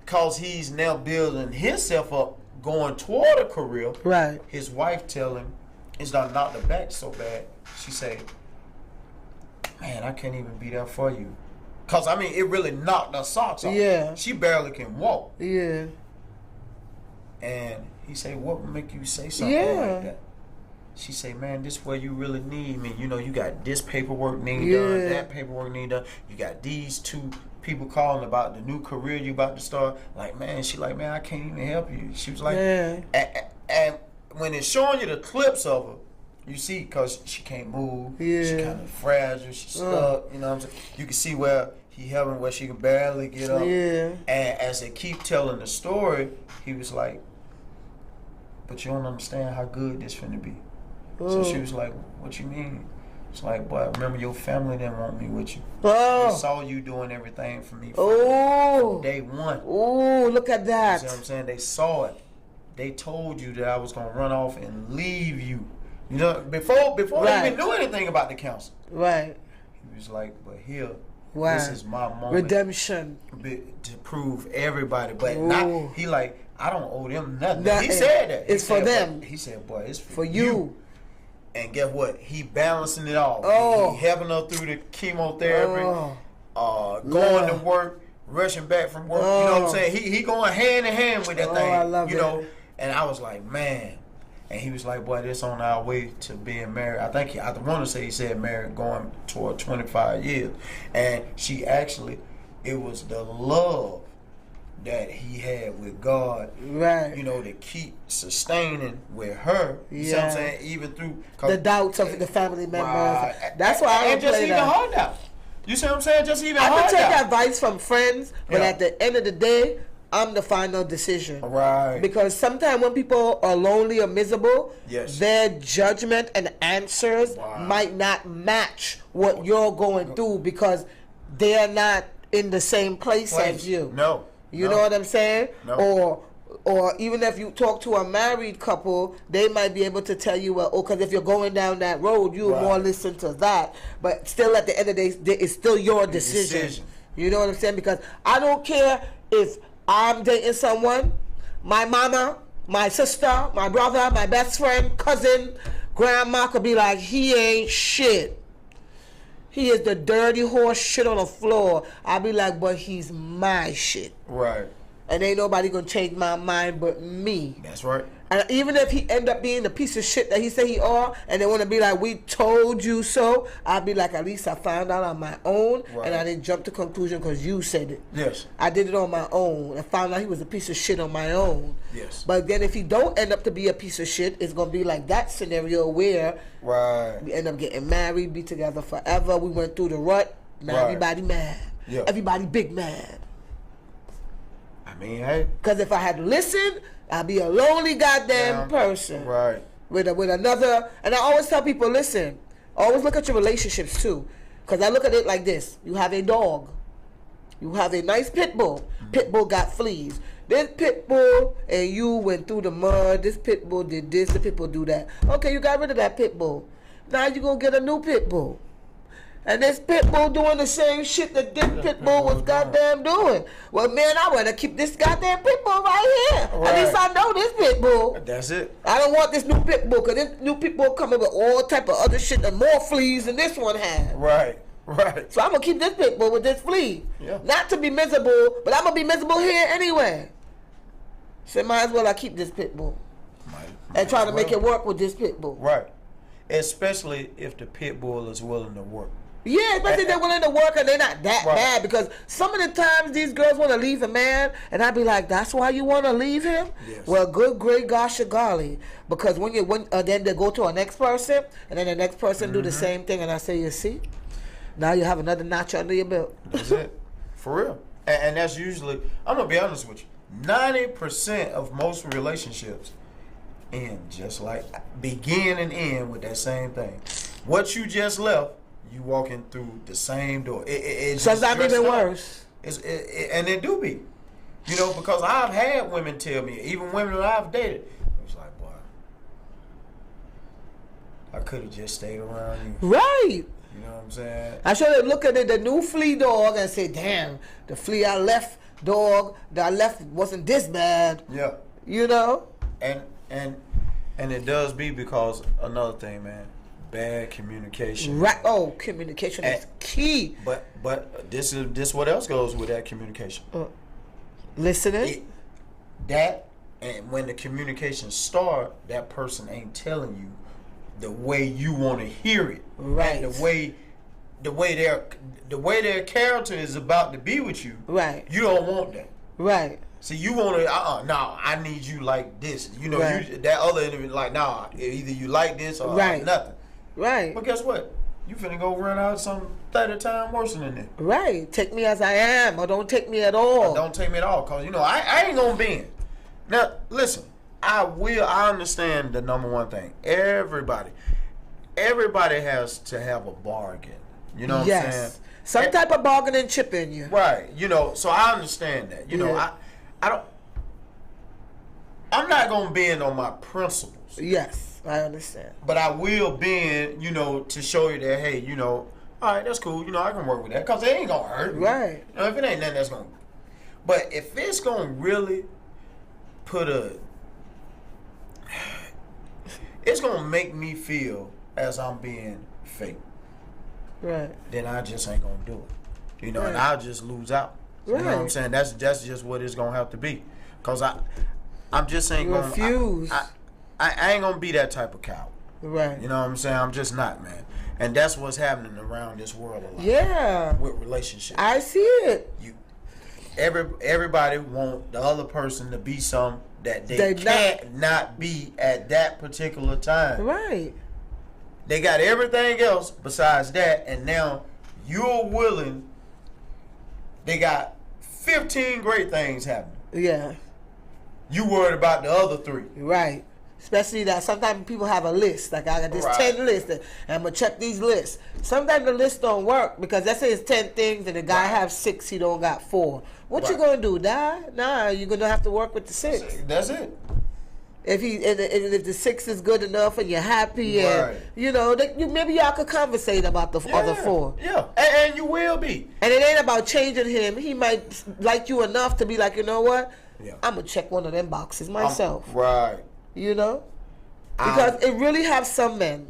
cause he's now building himself up, going toward a career. Right. His wife tell him it's not knocked her back so bad. She say, man, I can't even be there for you. Cause it really knocked her socks off. Yeah. She barely can walk. Yeah. And he say, what would make you say something like that? She say, man, this is where you really need me. You got this paperwork need done, that paperwork need done. You got these 2 people calling about the new career you about to start. Like, man, I can't even help you. She was like, and when it's showing you the clips of her, you see, because she can't move. Yeah. She kind of fragile. She's stuck. You know what I'm saying? You can see where he having where she can barely get up. Yeah. And as they keep telling the story, he was like, but you don't understand how good this finna be. So she was like, what you mean? It's like, boy, remember your family didn't want me with you. They saw you doing everything for me from day one. Oh, look at that. You see what I'm saying? They saw it. they told you that I was gonna run off and leave you. You know, before they even knew anything about the council. Right. He was like, but here, wow. this is my moment. Redemption. To prove everybody. But Ooh. not, he like, I don't owe them nothing. He said that. It's for them. He said, boy, it's for you. And guess what? He balancing it off. Oh. He helping her through the chemotherapy, going to work, rushing back from work. You know what I'm saying? He going hand in hand with that thing. I love you it. know, and I was like, man. And he was like, boy, this on our way to being married. I want to say he said married going toward 25 years. And she actually, it was the love that he had with God, right? You know, to keep sustaining with her. You see what I'm saying? Even through the doubts of the family members. Right. That's why I don't just play even that. hard out. You see what I'm saying? Just even I hard can take out. advice from friends, but at the end of the day, I'm the final decision. Right. Because sometimes when people are lonely or miserable, their judgment and answers might not match what you're going through because they're not in the same place as you. No. You know what I'm saying? No. Or even if you talk to a married couple, they might be able to tell you, well, because if you're going down that road, you more listen to that. But still, at the end of the day, it's still your decision. You know what I'm saying? Because I don't care if I'm dating someone, my mama, my sister, my brother, my best friend, cousin, grandma could be like, he ain't shit. He is the dirty horse shit on the floor. I'll be like, but he's my shit. Right. And ain't nobody gonna change my mind but me. That's right. And even if he end up being the piece of shit that he say he are, and they want to be like, we told you so, I'll be like, at least I found out on my own, and I didn't jump to conclusion because you said it. Yes. I did it on my own and found out he was a piece of shit on my own. Yes. But then if he don't end up to be a piece of shit, it's going to be like that scenario where we end up getting married, be together forever. We went through the rut. Now everybody mad. Yeah. Everybody big mad. I mean, hey. Because if I had listened, I'd be a lonely goddamn person. Right. With another, and I always tell people, listen, always look at your relationships too. Because I look at it like this. You have a dog. You have a nice pit bull. Pit bull got fleas. This pit bull and you went through the mud. This pit bull did this. The pit bull do that. Okay, you got rid of that pit bull. Now you going to get a new pit bull. And this pit bull doing the same shit that this pit bull was goddamn doing. Well, man, I want to keep this goddamn pit bull right here. At least I know this pit bull. That's it. I don't want this new pit bull because this new pit bull coming with all type of other shit and more fleas than this one had. Right. Right. So I'm going to keep this pit bull with this flea. Yeah. Not to be miserable, but I'm going to be miserable here anyway. So might as well I keep this pit bull. And try to make it work with this pit bull. Right. Especially if the pit bull is willing to work. Yeah, especially if they're willing to work and they're not that bad. Because some of the times these girls want to leave a man, and I'd be like, "That's why you want to leave him?" Yes. Well, good, great, gosh, golly. Because when then they go to a next person, and then the next person do the same thing, and I say, "You see, now you have another notch under your belt." That's it, for real. And that's usually, I'm gonna be honest with you, 90% of most relationships end just like begin and end with that same thing. What you just left. You walking through the same door. Sometimes even worse. And it do be. You know, because I've had women tell me, even women that I've dated, it was like, boy, I could have just stayed around you. Right. You know what I'm saying? I should have looked at the new flea dog and said, damn, the flea I left dog that I left wasn't this bad. Yeah. You know? And it does be because another thing, man. Bad communication. Right. Oh, communication is key. But this what else goes with that communication. Listening. And when the communication start, that person ain't telling you the way you want to hear it. Right. And the way their character is about to be with you. Right. You don't want that. Right. See, you want to, no, I need you like this. You know, that other individual, like, nah, either you like this or nothing. Right. But guess what? You finna go run out some 30 times worse than that. Right. Take me as I am, or don't take me at all. Or don't take me at all, because, you know, I ain't gonna bend. Now, listen, I understand the number one thing. Everybody has to have a bargain. You know what I'm saying? Some type of bargaining chip in you. Right. You know, so I understand that. You know, I don't. I'm not gonna bend on my principles. Yes, I understand. But I will bend, you know, to show you that, hey, you know, all right, that's cool. You know, I can work with that because it ain't gonna hurt me. Right. You know, if it ain't nothing that's gonna. But if it's gonna really put it's gonna make me feel as I'm being fake. Right. Then I just ain't gonna do it. You know, and I'll just lose out. Right. You know what I'm saying? That's just what it's gonna have to be. Cause I'm just ain't gonna refuse. I ain't gonna be that type of coward. Right. You know what I'm saying? I'm just not, man. And that's what's happening around this world a lot. Yeah. With relationships. I see it. Everybody want the other person to be something that they can't not be at that particular time. Right. They got everything else besides that, and now you're willing. They got 15 great things happening. Yeah. You worried about the other 3. Right. Especially that sometimes people have a list. Like, I got this 10 lists, and I'm going to check these lists. Sometimes the list don't work because let's say it's 10 things and the guy have 6, he don't got 4. What you going to do, die? Nah, you're going to have to work with the 6. That's it. If the 6 is good enough and you're happy, and you know, maybe y'all could conversate about the other 4. Yeah, and you will be. And it ain't about changing him. He might like you enough to be like, you know what? Yeah. I'm gonna check one of them boxes myself. Right. You know, because it really have some men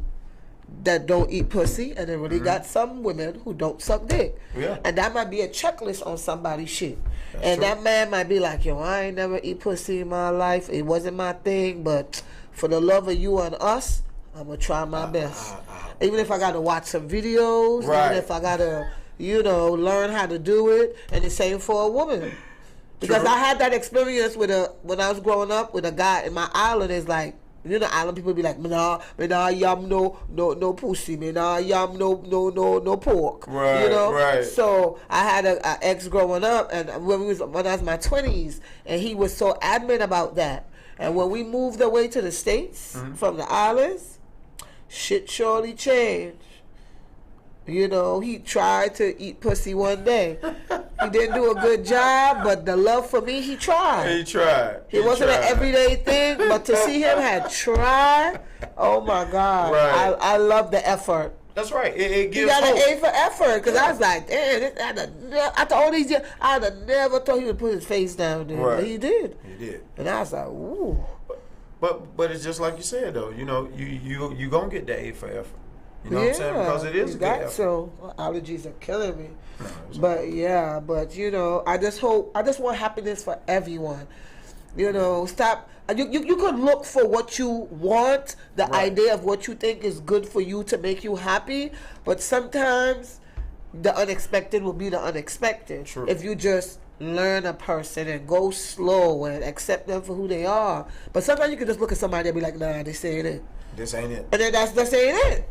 that don't eat pussy, and it really got some women who don't suck dick. Yeah. And that might be a checklist on somebody's shit. That's and true. that man might be like, yo, I ain't never eat pussy in my life. It wasn't my thing, but for the love of you and us, I'm going to try my best. Even if I got to watch some videos, even if I got to, you know, learn how to do it. And the same for a woman. Because I had that experience when I was growing up with a guy in my island. It's like, you know, island people be like, me nah yum no pussy, me nah yum no pork. Right, you know? right. So I had an ex growing up, and when I was in my 20s, and he was so adamant about that. And when we moved away to the States from the islands, shit surely changed. You know, he tried to eat pussy one day. He didn't do a good job, but the love for me, he tried. He tried. It wasn't an everyday thing, but to see him had tried, oh my God. Right. I love the effort. That's right. It gives He got hope. an A for effort, because I was like, damn, after all these years, I'd have never thought he would put his face down there. Right. But he did. He did. And I was like, ooh. But it's just like you said, though. You know, you going to get the A for effort. You know what I'm saying? Because it is a good effort. So allergies are killing me. But yeah, but you know, I just want happiness for everyone. You know, stop. You could look for what you want, the idea of what you think is good for you to make you happy, but sometimes the unexpected will be the unexpected. True. If you just learn a person and go slow and accept them for who they are. But sometimes you can just look at somebody and be like, nah, this ain't it. This ain't it. And then that's ain't it.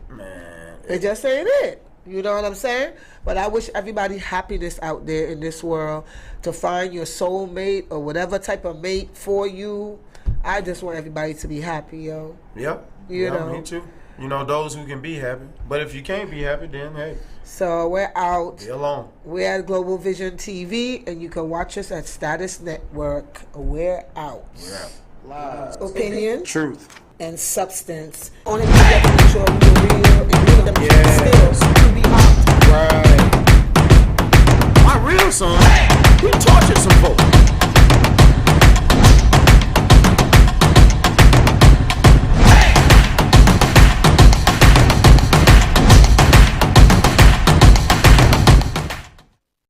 Man. It just ain't it. You know what I'm saying? But I wish everybody happiness out there in this world, to find your soulmate or whatever type of mate for you. I just want everybody to be happy, yo. Yep. You know. Me too. You know, those who can be happy. But if you can't be happy, then hey. So we're out. Be alone. We're at Global Vision TV, and you can watch us at Status Network. We're out. We're out. Live. Opinion. Truth. And substance. Only thing that can make sure we're real and give them skills to be out. Right. My real son, he tortured some folks.